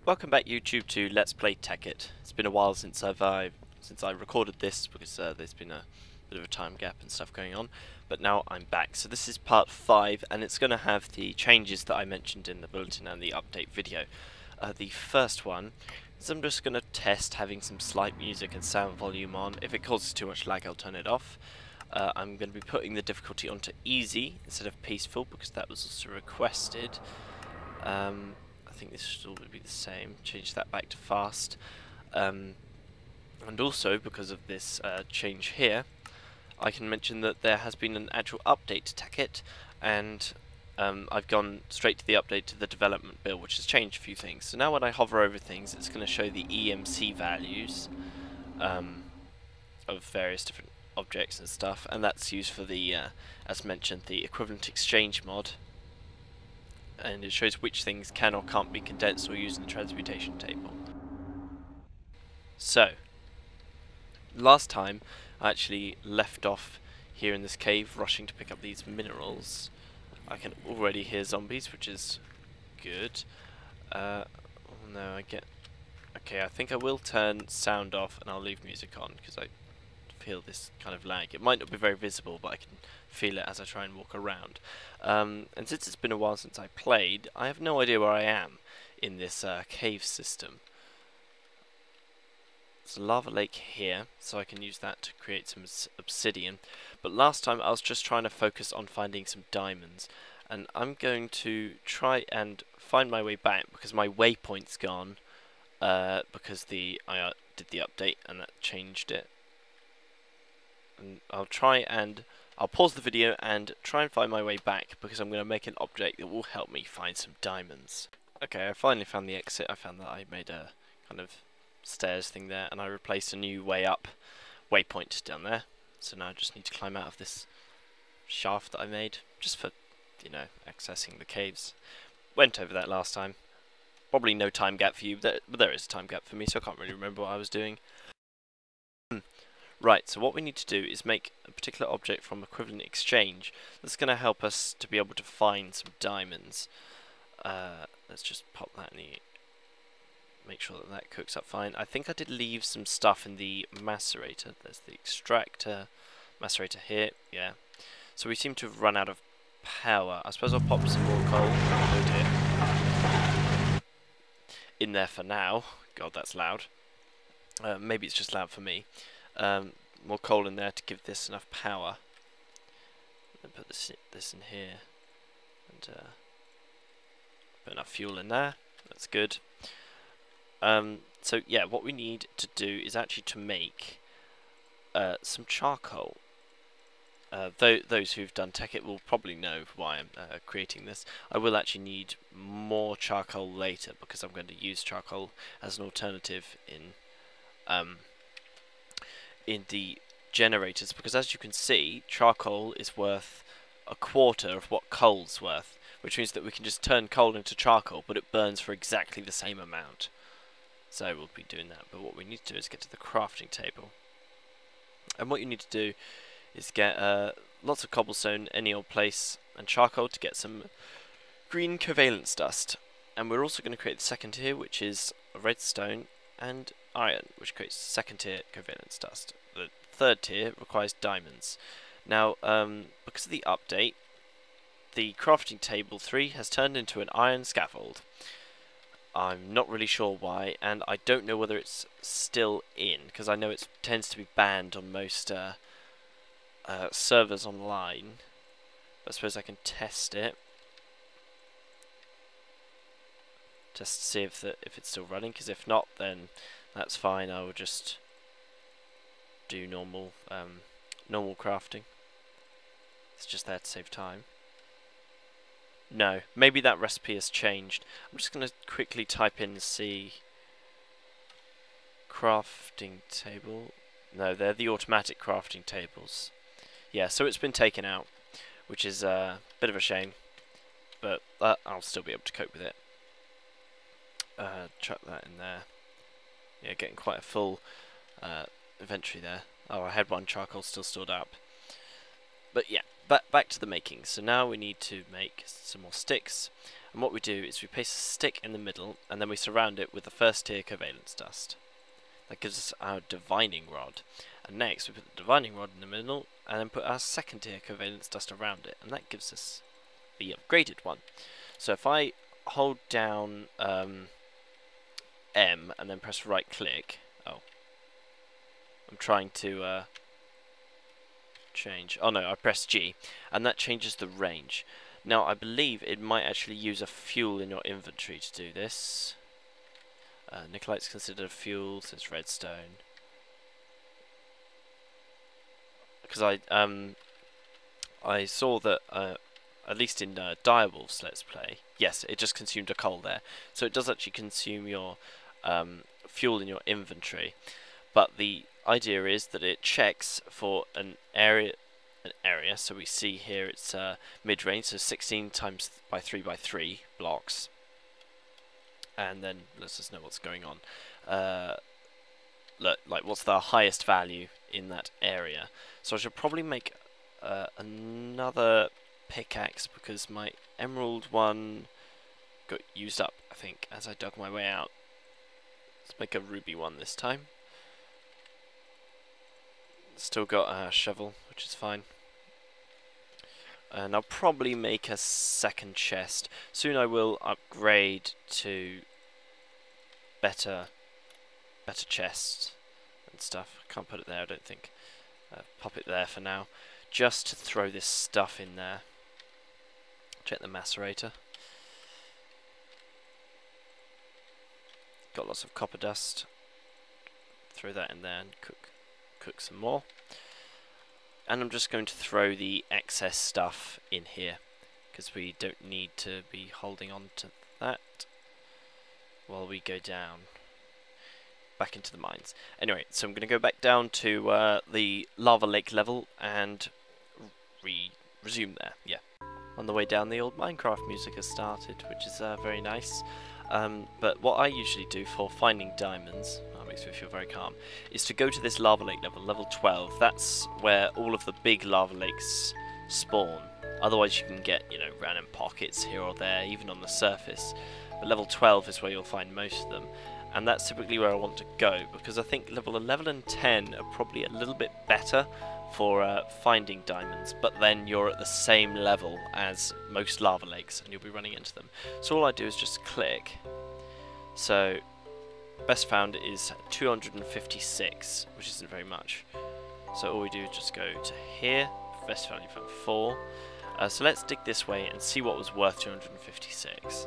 Welcome back YouTube to Let's Play Technic. It's been a while since I recorded this because there's been a bit of a time gap and stuff going on, but now I'm back. So this is part 5 and it's going to have the changes that I mentioned in the bulletin and the update video. The first one is I'm just going to test having some slight music and sound volume on. If it causes too much lag, I'll turn it off. I'm going to be putting the difficulty onto easy instead of peaceful because that was also requested. I think this should all be the same. Change that back to fast. And also, because of this change here, I can mention that there has been an actual update to Technic, and I've gone straight to the update to the development build, which has changed a few things. So now when I hover over things, it's going to show the EMC values of various different objects and stuff, and that's used for the, as mentioned, the equivalent exchange mod. And it shows which things can or can't be condensed or used in the transmutation table. So, last time I actually left off here in this cave rushing to pick up these minerals. I can already hear zombies, which is good. Oh no, okay, I think I will turn sound off and I'll leave music on because I feel this kind of lag. It might not be very visible, but I can feel it as I try and walk around. And since it's been a while since I played, I have no idea where I am in this cave system. There's a lava lake here, so I can use that to create some obsidian. But last time I was just trying to focus on finding some diamonds. And I'm going to try and find my way back because my waypoint's gone. Because I did the update and that changed it. And I'll pause the video and try and find my way back because I'm going to make an object that will help me find some diamonds. Okay, I finally found the exit. I found that I made a kind of stairs thing there and I replaced a new way up waypoint down there. So now I just need to climb out of this shaft that I made just for, you know, accessing the caves. Went over that last time. Probably no time gap for you, but there is a time gap for me, so I can't really remember what I was doing. Right, so what we need to do is make a particular object from equivalent exchange that's going to help us to be able to find some diamonds. Let's just pop that in the... make sure that that cooks up fine. I think I did leave some stuff in the macerator. There's the extractor, macerator here, yeah. So we seem to have run out of power. I suppose I'll pop some more coal. Oh dear. In there for now. God, that's loud. Maybe it's just loud for me. More coal in there to give this enough power. Then put this in here, and put enough fuel in there. That's good. So yeah, what we need to do is actually to make some charcoal. Those who've done Technic will probably know why I'm creating this. I will actually need more charcoal later because I'm going to use charcoal as an alternative in the generators, because as you can see, charcoal is worth a quarter of what coal's worth, which means that we can just turn coal into charcoal, but it burns for exactly the same amount. So we'll be doing that, but what we need to do is get to the crafting table. And what you need to do is get lots of cobblestone, any old place, and charcoal to get some green covalence dust. And we're also going to create the second tier, which is redstone and iron, which creates second tier covalence dust. The third tier requires diamonds. Now, because of the update, the crafting table 3 has turned into an iron scaffold. I'm not really sure why, and I don't know whether it's still in, because I know it tends to be banned on most servers online. But I suppose I can test it. Just to see if it's still running, because if not, then that's fine. I will just do normal crafting. It's just there to save time. No, maybe that recipe has changed. I'm just going to quickly type in C crafting table. No, they're the automatic crafting tables. Yeah, so it's been taken out, which is a bit of a shame, but I'll still be able to cope with it. Chuck that in there. Yeah, getting quite a full inventory there. Oh, I had one charcoal still stored up. But yeah, back to the making. So now we need to make some more sticks. And what we do is we place a stick in the middle, and then we surround it with the first tier covalence dust. That gives us our divining rod. And next we put the divining rod in the middle, and then put our second tier covalence dust around it, and that gives us the upgraded one. So if I hold down M and then press right click, oh, I'm trying to change, oh no, I press G, and that changes the range. Now I believe it might actually use a fuel in your inventory to do this. Nicolite's considered a fuel, says redstone. Because I saw that at least in Direwolf's Let's Play, yes, it just consumed a coal there. So it does actually consume your fuel in your inventory. But the idea is that it checks for an area. So we see here it's mid-range, so 16 times by 3 by 3 blocks. And then let's just know what's going on. Look, like what's the highest value in that area. So I should probably make another pickaxe because my emerald one got used up, I think, as I dug my way out. Let's make a ruby one this time. Still got a shovel, which is fine. And I'll probably make a second chest. Soon I will upgrade to better chests and stuff. Can't put it there, I don't think. Pop it there for now, just to throw this stuff in there. Check the macerator. Got lots of copper dust. Throw that in there and cook some more. And I'm just going to throw the excess stuff in here, because we don't need to be holding on to that while we go down back into the mines. Anyway, so I'm going to go back down to the lava lake level and resume there. Yeah. On the way down, the old Minecraft music has started, which is very nice. But what I usually do for finding diamonds, that makes me feel very calm, is to go to this lava lake level, level 12. That's where all of the big lava lakes spawn. Otherwise you can get, you know, random pockets here or there, even on the surface. But level 12 is where you'll find most of them. And that's typically where I want to go, because I think level 11 and 10 are probably a little bit better for finding diamonds, but then you're at the same level as most lava lakes and you'll be running into them. So all I do is just click. So best found is 256, which isn't very much. So all we do is just go to here, best value found 4. So let's dig this way and see what was worth 256.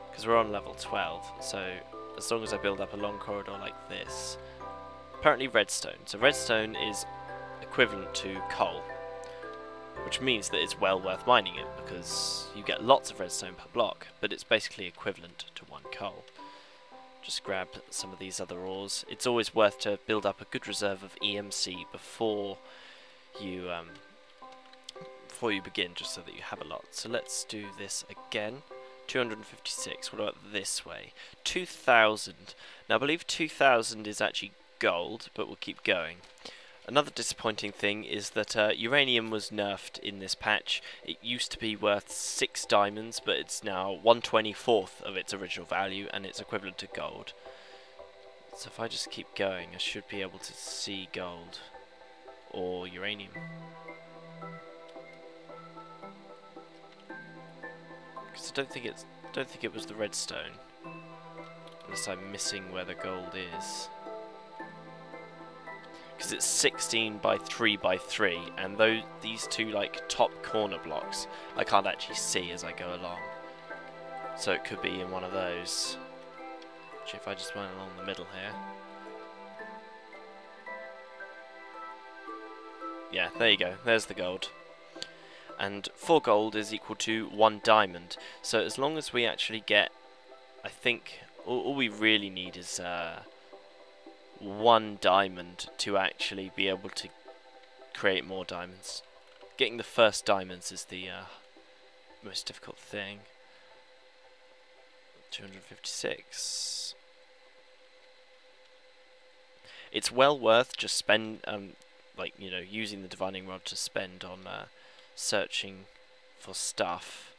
Because we're on level 12, so as long as I build up a long corridor like this. Apparently redstone. So redstone is equivalent to coal, which means that it's well worth mining it because you get lots of redstone per block, but it's basically equivalent to 1 coal. Just grab some of these other ores. It's always worth to build up a good reserve of EMC before you begin, just so that you have a lot. So let's do this again. 256. What about this way? 2000. Now I believe 2000 is actually gold, but we'll keep going. Another disappointing thing is that uranium was nerfed in this patch. It used to be worth 6 diamonds, but it's now 1/24th of its original value, and it's equivalent to gold. So if I just keep going, I should be able to see gold or uranium. Because I don't think it was the redstone, unless I'm missing where the gold is. Because it's 16 by 3 by 3, and these two like top corner blocks I can't actually see as I go along. So it could be in one of those. Actually, if I just went along the middle here. Yeah, there you go. There's the gold. And 4 gold is equal to 1 diamond. So as long as we actually get, I think, all we really need is 1 diamond to actually be able to create more diamonds. Getting the first diamonds is the most difficult thing. 256. It's well worth just like, you know, using the divining rod to spend on searching for stuff.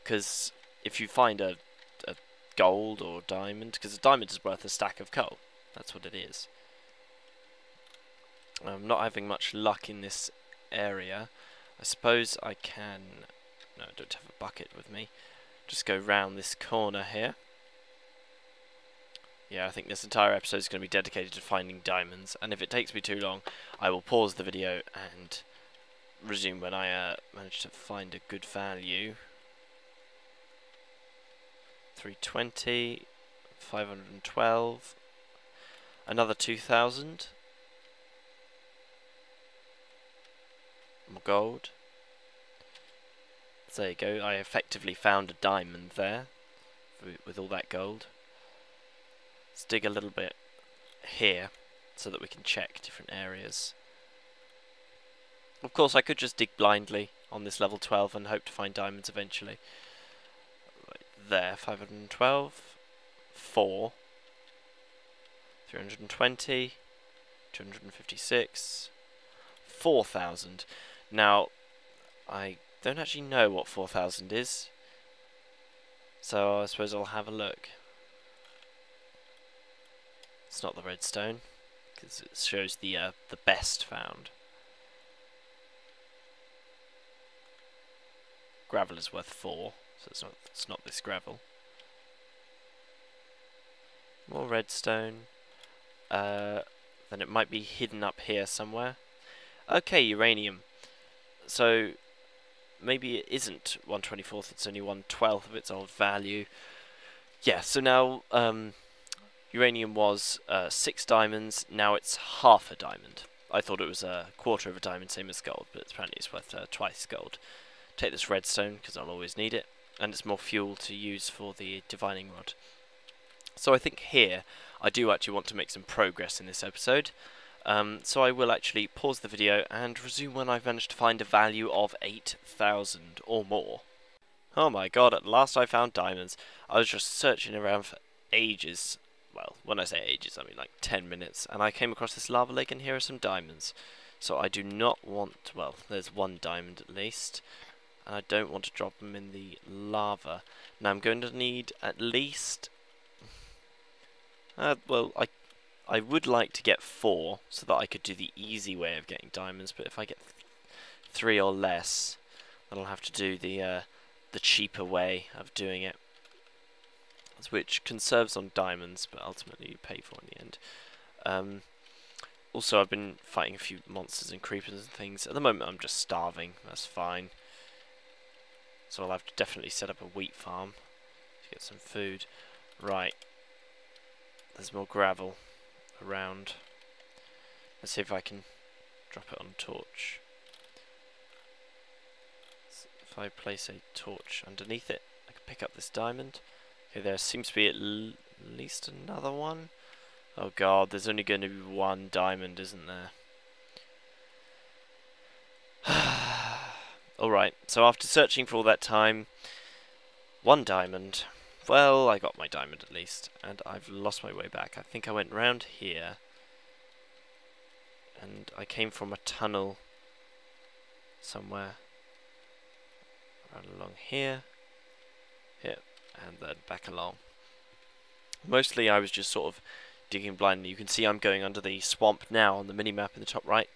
because if you find a gold or diamond, because a diamond is worth a stack of coal, that's what it is. I'm not having much luck in this area. I suppose I can... No, I don't have a bucket with me. Just go round this corner here. Yeah, I think this entire episode is going to be dedicated to finding diamonds, and if it takes me too long, I will pause the video and resume when I manage to find a good value. 320, 512, another 2,000. More gold. So there you go, I effectively found a diamond there with all that gold. Let's dig a little bit here so that we can check different areas. Of course I could just dig blindly on this level 12 and hope to find diamonds eventually. Right there, 512, 4, 320, 256, 4,000. Now, I don't actually know what 4,000 is, so I suppose I'll have a look. It's not the redstone, because it shows the best found. Gravel is worth 4, so it's not this gravel. More redstone. Then it might be hidden up here somewhere. Okay, uranium. So maybe it isn't 1/24th, it's only 1/12 of its old value. Yeah, so now uranium was 6 diamonds, now it's half a diamond. I thought it was a quarter of a diamond, same as gold, but apparently it's worth twice gold. Take this redstone, because I'll always need it, and it's more fuel to use for the divining rod. So I think here, I do actually want to make some progress in this episode. So I will actually pause the video and resume when I've managed to find a value of 8,000 or more. Oh my god, at last I found diamonds. I was just searching around for ages. Well, when I say ages, I mean like 10 minutes. And I came across this lava lake and here are some diamonds. So I do not want... well, there's one diamond at least. And I don't want to drop them in the lava. Now I'm going to need at least... well, I would like to get 4 so that I could do the easy way of getting diamonds, but if I get 3 or less, then I'll have to do the cheaper way of doing it, which conserves on diamonds, but ultimately you pay for in the end. Also, I've been fighting a few monsters and creepers and things. At the moment, I'm just starving. That's fine. So I'll have to definitely set up a wheat farm to get some food. Right. There's more gravel around. Let's see if I can drop it on a torch. So if I place a torch underneath it, I can pick up this diamond. Okay, there seems to be at least another one. Oh god, there's only going to be one diamond, isn't there? Alright, so after searching for all that time, one diamond. Well, I got my diamond at least, and I've lost my way back. I think I went round here, and I came from a tunnel somewhere. Around along here, and then back along. Mostly I was just sort of digging blindly. You can see I'm going under the swamp now on the mini-map in the top right.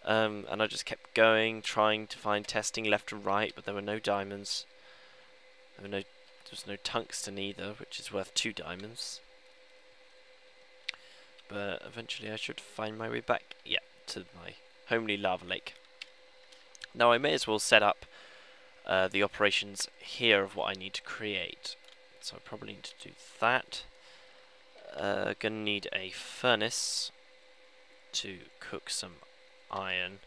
And I just kept going, trying to find testing left and right, but there were no diamonds. There was no tungsten either, which is worth 2 diamonds. But eventually I should find my way back, to my homely lava lake. Now I may as well set up the operations here of what I need to create. So I probably need to do that. Gonna need a furnace to cook some iron.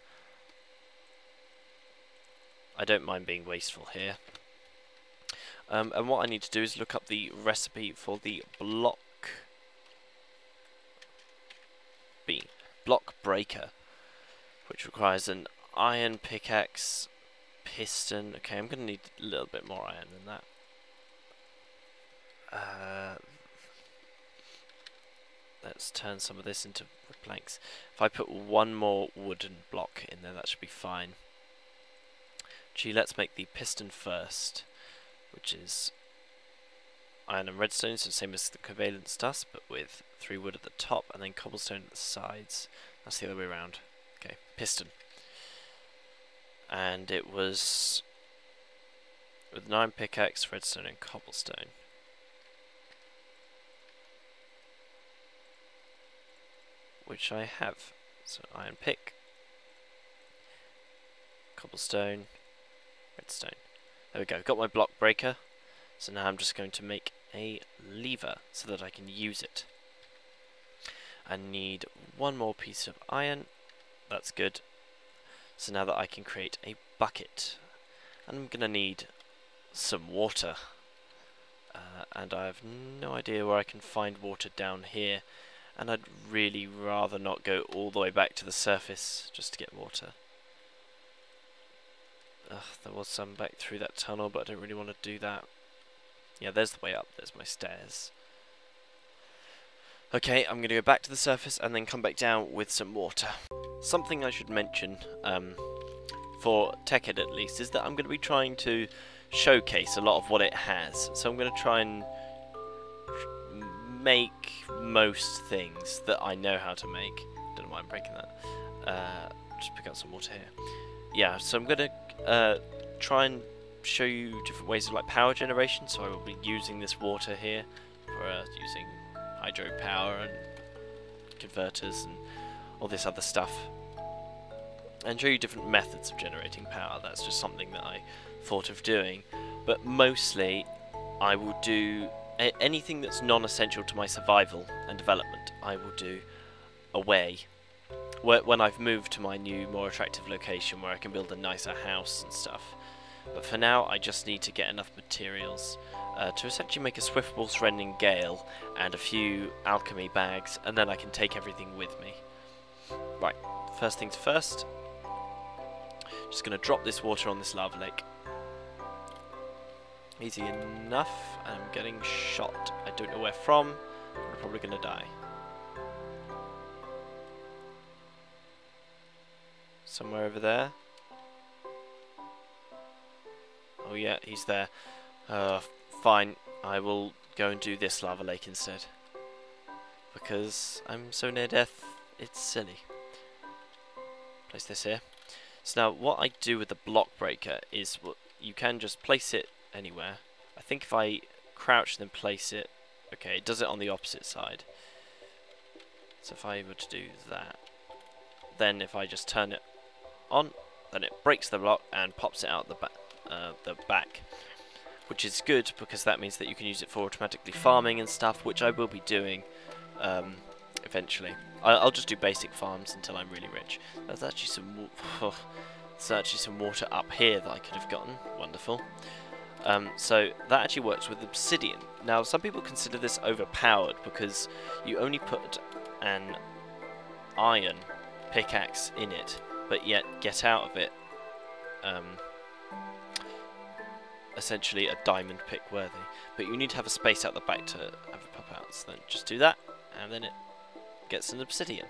I don't mind being wasteful here. And what I need to do is look up the recipe for the block breaker, which requires an iron pickaxe, piston. Okay, I'm going to need a little bit more iron than that. Let's turn some of this into wood planks. If I put one more wooden block in there, that should be fine. Gee, let's make the piston first. which is iron and redstone, so same as the covalence dust, but with 3 wood at the top and then cobblestone at the sides. That's the other way around. Okay, piston. And it was with an iron pickaxe, redstone and cobblestone. Which I have. So iron pick, cobblestone, redstone. There we go, got my block breaker. So now I'm just going to make a lever so that I can use it. I need 1 more piece of iron. That's good. So now that I can create a bucket. And I'm going to need some water. And I have no idea where I can find water down here. And I'd really rather not go all the way back to the surface just to get water. There was some back through that tunnel, but I don't really want to do that. Yeah, there's the way up. There's my stairs. Okay, I'm going to go back to the surface and then come back down with some water. Something I should mention, for Technic at least, is that I'm going to be trying to showcase a lot of what it has. So I'm going to try and make most things that I know how to make. Don't know why I'm breaking that. Just pick up some water here. Yeah, so I'm going to try and show you different ways of like power generation. So I will be using this water here for using hydropower and converters and all this other stuff, and show you different methods of generating power. That's just something that I thought of doing, but mostly I will do anything that's non-essential to my survival and development. I will do away when I've moved to my new, more attractive location where I can build a nicer house and stuff. But for now, I just need to get enough materials to essentially make a swiftable threatening gale and a few alchemy bags, and then I can take everything with me. Right, first things first, just going to drop this water on this lava lake. Easy enough. I'm getting shot. I don't know where from, but I'm probably going to die. Somewhere over there. Oh yeah, he's there. Fine, I will go and do this lava lake instead. Because I'm so near death, it's silly. Place this here. So now what I do with the block breaker is, you can just place it anywhere. I think if I crouch and then place it, okay, it does it on the opposite side. So if I were to do that, then if I just turn it on, then it breaks the block and pops it out the back, which is good because that means that you can use it for automatically farming and stuff, which I will be doing eventually. I'll just do basic farms until I'm really rich. There's actually some water up here that I could have gotten. Wonderful. So that actually works with obsidian. Now some people consider this overpowered because you only put an iron pickaxe in it, but yet get out of it essentially a diamond pick worthy. But you need to have a space out the back to have it pop out. So then just do that, and then it gets an obsidian.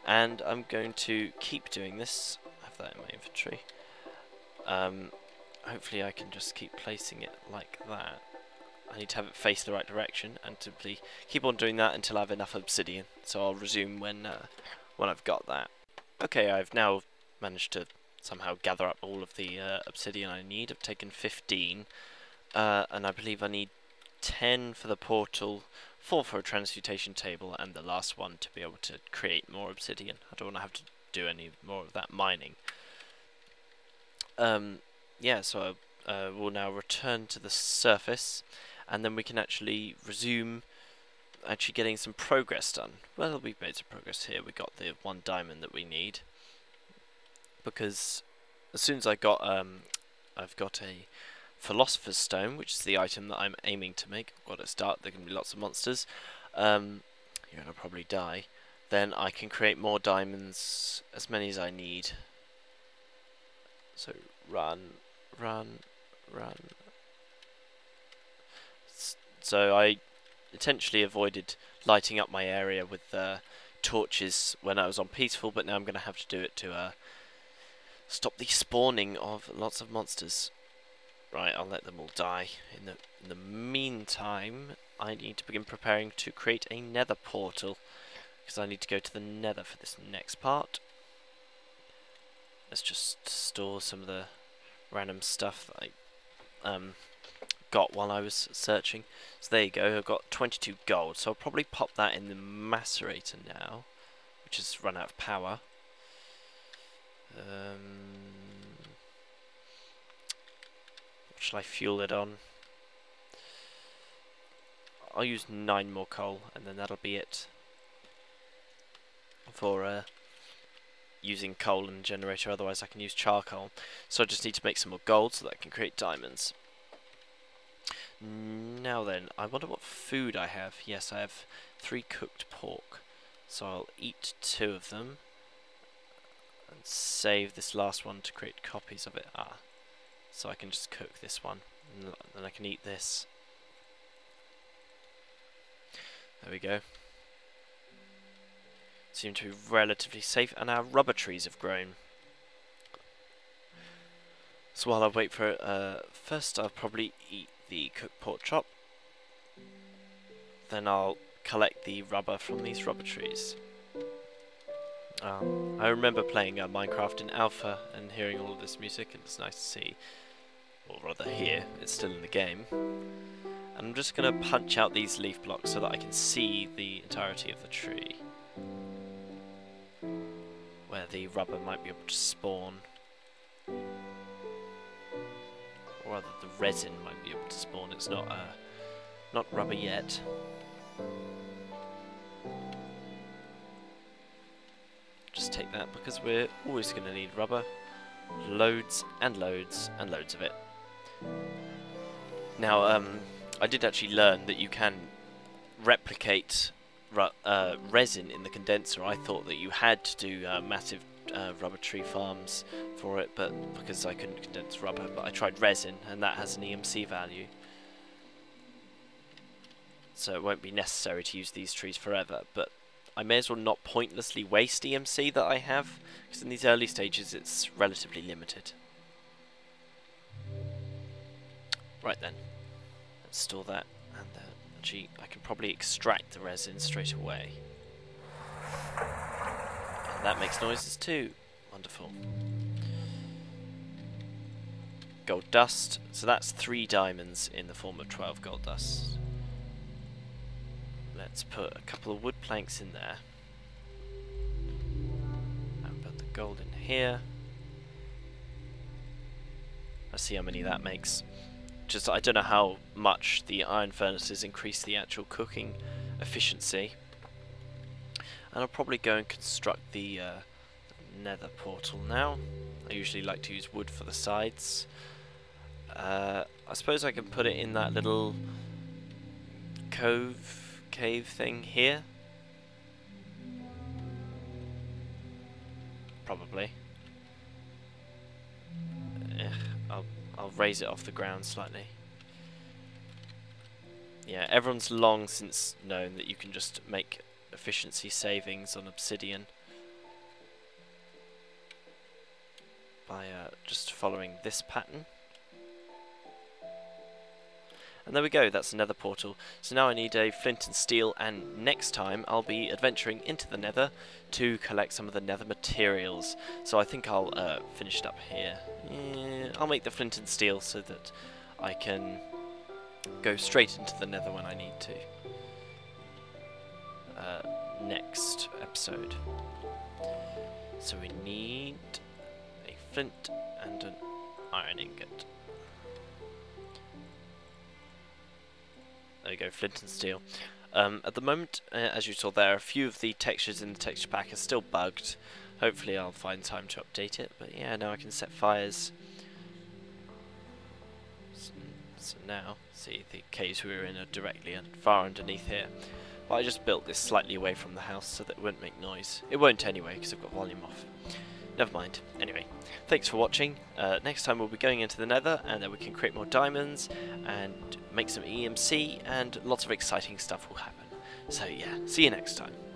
And I'm going to keep doing this. I have that in my inventory. Hopefully I can just keep placing it like that. I need to have it face the right direction, and simply keep on doing that until I have enough obsidian. So I'll resume when I've got that. Okay, I've now managed to somehow gather up all of the obsidian I need. I've taken 15, and I believe I need 10 for the portal, 4 for a transmutation table, and the last one to be able to create more obsidian. I don't want to have to do any more of that mining. Yeah, so we'll now return to the surface, and then we can actually resume getting some progress done. Well, we've made some progress here. We got the 1 diamond that we need, because as soon as I've got a philosopher's stone, which is the item that I'm aiming to make. I've got to start. There can be lots of monsters. You're gonna probably die. Then I can create more diamonds, as many as I need. So run. So I intentionally avoided lighting up my area with torches when I was on peaceful, but now I'm going to have to do it to stop the spawning of lots of monsters. Right, I'll let them all die. In the meantime, I need to begin preparing to create a nether portal, because I need to go to the nether for this next part. Let's just store some of the random stuff that I got while I was searching. So there you go, I've got 22 gold, so I'll probably pop that in the macerator now, which has run out of power. What shall I fuel it on? I'll use 9 more coal, and then that'll be it for using coal and generator. Otherwise I can use charcoal. So I just need to make some more gold so that I can create diamonds. Now then, I wonder what food I have. Yes, I have 3 cooked pork, so I'll eat 2 of them and save this last one to create copies of it. So I can just cook this one, and then I can eat this. There we go. Seem to be relatively safe, and our rubber trees have grown. So while I wait for it, first I'll probably eat the cooked pork chop. Then I'll collect the rubber from these rubber trees. I remember playing Minecraft in alpha and hearing all of this music, and it's nice to see, or rather hear, it's still in the game. And I'm just going to punch out these leaf blocks so that I can see the entirety of the tree, where the rubber might be able to spawn. Or rather, the resin might be able to spawn. It's not rubber yet. Just take that because we're always going to need rubber. Loads and loads and loads of it. Now, I did actually learn that you can replicate resin in the condenser. I thought that you had to do massive rubber tree farms for it, but because I couldn't condense rubber, but I tried resin, and that has an EMC value, so it won't be necessary to use these trees forever. But I may as well not pointlessly waste EMC that I have, because in these early stages it's relatively limited. Right then, let's store that, and actually I can probably extract the resin straight away. That makes noises too. Wonderful. Gold dust. So that's 3 diamonds in the form of 12 gold dust. Let's put a couple of wood planks in there. And put the gold in here. Let's see how many that makes. Just, I don't know how much the iron furnaces increase the actual cooking efficiency. And I'll probably go and construct the nether portal now. I usually like to use wood for the sides. I suppose I can put it in that little cave thing here. Probably. I'll raise it off the ground slightly. Yeah, everyone's long since known that you can just make efficiency savings on obsidian by just following this pattern. And there we go, that's another portal. So now I need a flint and steel, and next time I'll be adventuring into the nether to collect some of the nether materials. So I think I'll finish it up here. Yeah, I'll make the flint and steel so that I can go straight into the nether when I need to. Next episode. So we need a flint and an iron ingot. There you go, flint and steel. At the moment, as you saw there, a few of the textures in the texture pack are still bugged. Hopefully I'll find time to update it, but yeah, now I can set fires. So now, see, the caves we were in are directly far underneath here. But I just built this slightly away from the house so that it wouldn't make noise. It won't anyway, because I've got volume off. Never mind. Anyway, thanks for watching. Next time we'll be going into the nether, and then we can create more diamonds and make some EMC, and lots of exciting stuff will happen. So yeah, see you next time.